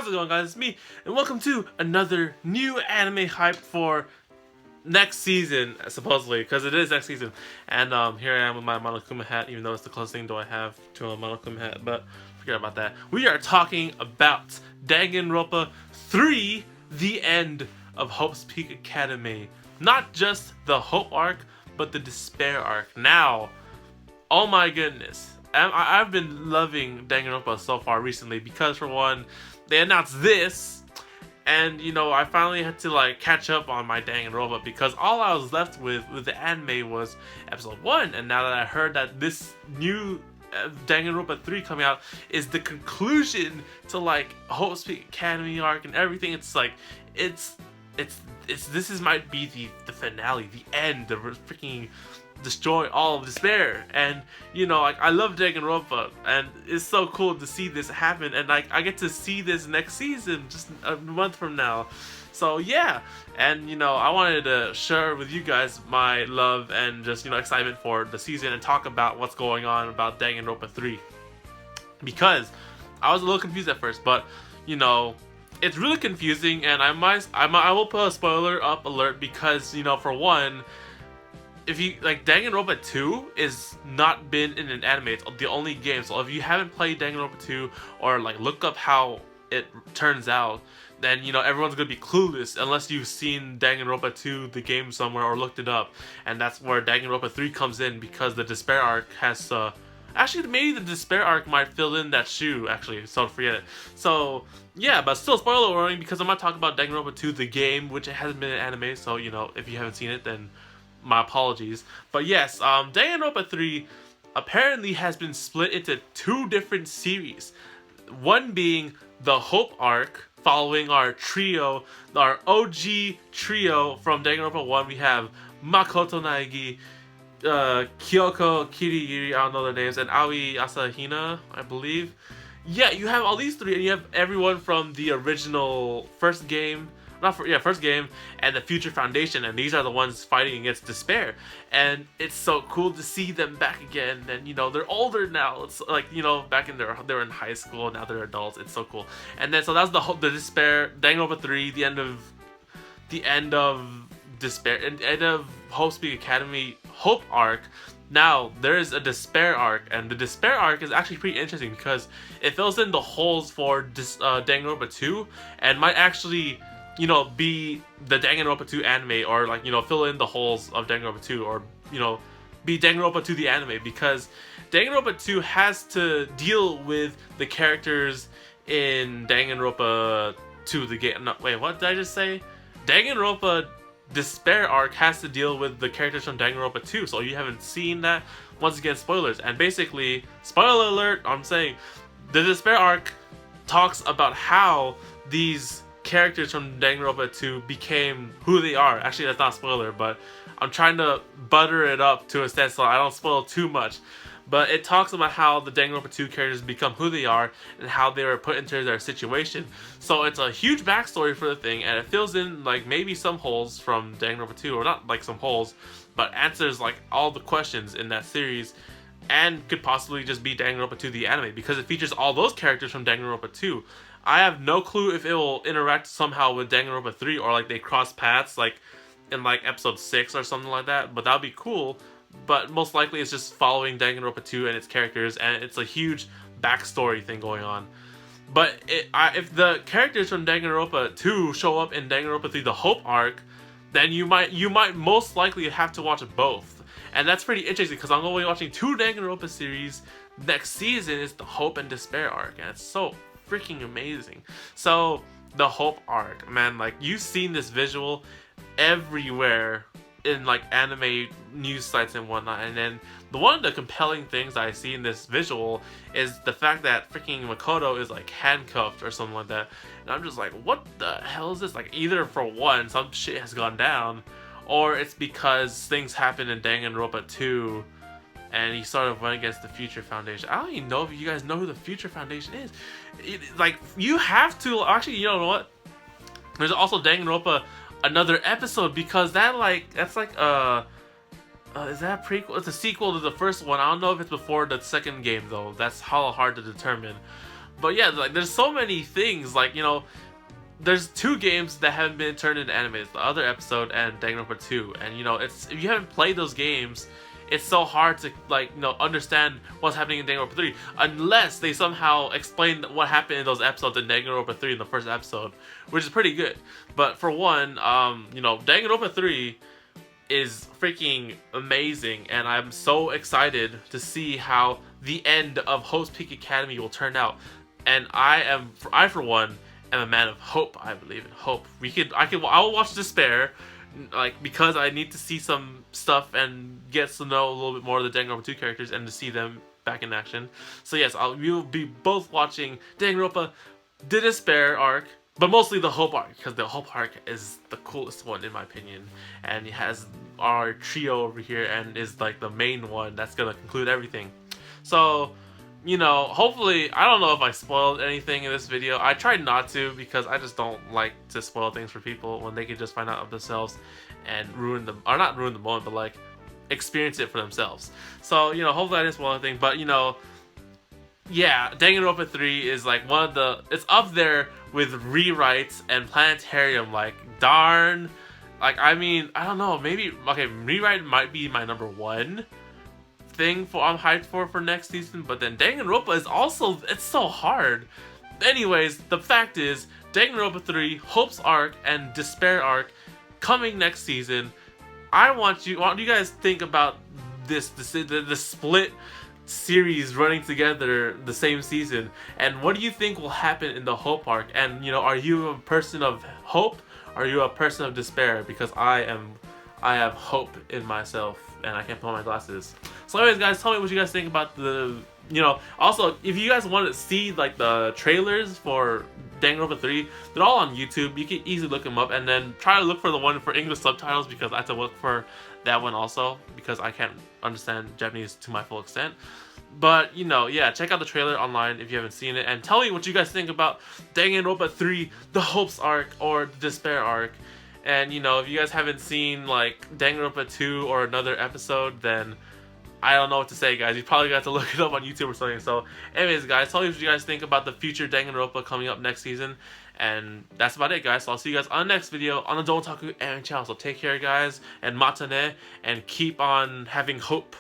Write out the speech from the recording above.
How's it going, guys? It's me, and welcome to another new anime hype for next season, supposedly, because it is next season. And here I am with my Monokuma hat, even though it's the closest thing I have to a Monokuma hat, but forget about that. We are talking about Danganronpa 3, The End of Hope's Peak Academy. Not just the Hope arc, but the Despair arc. Now, oh my goodness. I've been loving Danganronpa so far recently because, for one, they announced this, and I finally had to catch up on my Danganronpa because all I was left with the anime was episode 1, and now that I heard that this new Danganronpa 3 coming out is the conclusion to Hope's Peak Academy arc and everything, it's this might be the finale, the end, the freaking destroy all of despair. And I love Danganronpa, and it's so cool to see this happen, and I get to see this next season just a month from now. So yeah, and I wanted to share with you guys my love and just excitement for the season and talk about what's going on about Danganronpa 3, because I was a little confused at first, but it's really confusing, and I will put a spoiler up alert because for one, if you Danganronpa 2 is not been in an anime, it's the only game. So if you haven't played Danganronpa 2 or look up how it turns out, then everyone's gonna be clueless unless you've seen Danganronpa 2 the game somewhere or looked it up. And that's where Danganronpa 3 comes in, because the Despair arc has actually, maybe the Despair arc might fill in that shoe, actually, so forget it. So yeah, but still spoiler warning, because I'm not talking about Danganronpa 2 the game, which it hasn't been an anime. So if you haven't seen it, then my apologies. But yes, Danganronpa 3 apparently has been split into 2 different series. One being the Hope arc, following our trio, our OG trio from Danganronpa 1. We have Makoto Naegi, Kyoko Kirigiri, I don't know their names, and Aoi Asahina, I believe. Yeah, you have all these 3, and you have everyone from the original first game, first game, and the Future Foundation, and these are the ones fighting against Despair. And it's so cool to see them back again, and they're older now. It's back in they're in high school, now they're adults. It's so cool. And then so that's the Despair, Danganronpa 3, the end of Despair, and end of Hope's Peak Academy Hope arc. Now there's a Despair arc, and the Despair arc is actually pretty interesting because it fills in the holes for Danganronpa 2, and might actually be the Danganronpa 2 anime, or fill in the holes of Danganronpa 2, or be Danganronpa 2 the anime, because Danganronpa 2 has to deal with the characters in Danganronpa 2 the game. No, wait, what did I just say? Danganronpa Despair arc has to deal with the characters from Danganronpa 2, so you haven't seen that, once again, spoilers. And basically, spoiler alert, I'm saying the Despair arc talks about how these characters from Danganronpa 2 became who they are. Actually, that's not a spoiler, but I'm trying to butter it up to a extent so I don't spoil too much. But it talks about how the Danganronpa 2 characters become who they are and how they were put into their situation. So it's a huge backstory for the thing, and it fills in maybe some holes from Danganronpa 2, or not some holes, but answers all the questions in that series, and could possibly just be Danganronpa 2 the anime, because it features all those characters from Danganronpa 2. I have no clue if it will interact somehow with Danganronpa 3, or they cross paths in episode 6 or something like that, but that would be cool. But most likely it's just following Danganronpa 2 and its characters, and it's a huge backstory thing going on. But if the characters from Danganronpa 2 show up in Danganronpa 3 the Hope arc, then you might most likely have to watch both. And that's pretty interesting, because I'm going to be watching 2 Danganronpa series next season. It's the Hope and Despair arc, and it's so freaking amazing. So the Hope arc, man, you've seen this visual everywhere in anime news sites and whatnot, and then one of the compelling things I see in this visual is the fact that freaking Makoto is handcuffed or something like that, and I'm just what the hell is this? Either for one, some shit has gone down, or it's because things happened in Danganronpa 2 and he sort of went against the Future Foundation. I don't even know if you guys know who the Future Foundation is. You have to actually, you know what? There's also Danganronpa another episode, because that's is that a prequel? It's a sequel to the first one. I don't know if it's before the second game though. That's hard to determine. But yeah, like there's so many things, like, you know, there's 2 games that haven't been turned into anime. It's the other episode and Danganronpa 2. And you know, it's if you haven't played those games, it's so hard to, like, you know, understand what's happening in Danganronpa 3 unless they somehow explain what happened in those episodes in Danganronpa 3 in the first episode, which is pretty good. But for one, you know, Danganronpa 3 is freaking amazing, and I'm so excited to see how the end of Hope's Peak Academy will turn out. And I for one am a man of hope. I believe in hope. I will watch Despair, like, because I need to see some stuff and get to know a little bit more of the Danganronpa 2 characters and to see them back in action. So yes, we will be both watching Danganronpa, the Despair arc, but mostly the Hope arc, because the Hope arc is the coolest one in my opinion, and it has our trio over here and is like the main one that's gonna conclude everything. So, you know, hopefully, I don't know if I spoiled anything in this video. I tried not to, because I just don't like to spoil things for people when they can just find out of themselves and ruin them, or not ruin the moment, but like experience it for themselves. So, you know, hopefully I didn't spoil anything, but you know, yeah, Danganronpa 3 is like one of the, it's up there with Rewrites and Planetarium, like, darn. Like, I mean, I don't know, maybe, okay, Rewrite might be my #1 thing I'm hyped for next season, but then Danganronpa is also, it's so hard. Anyways, the fact is, Danganronpa 3, Hope's arc, and Despair arc coming next season. What do you guys think about this, the split series running together the same season, and what do you think will happen in the Hope arc? And you know, are you a person of hope? Are you a person of despair? Because I have hope in myself, and I can't put on my glasses. So anyways, guys, tell me what you guys think about the, you know, also, if you guys want to see like the trailers for Danganronpa 3, they're all on YouTube. You can easily look them up, and then try to look for the one for English subtitles, because I have to look for that one also, because I can't understand Japanese to my full extent. But, you know, yeah, check out the trailer online if you haven't seen it, and tell me what you guys think about Danganronpa 3, the Hopes arc, or the Despair arc. And, you know, if you guys haven't seen, like, Danganronpa 2 or another episode, then I don't know what to say, guys. You probably got to look it up on YouTube or something. So, anyways, guys, tell me what you guys think about the future Danganronpa coming up next season. And that's about it, guys. So I'll see you guys on the next video on the Dotaku Anime channel. So take care, guys, and matane, and keep on having hope.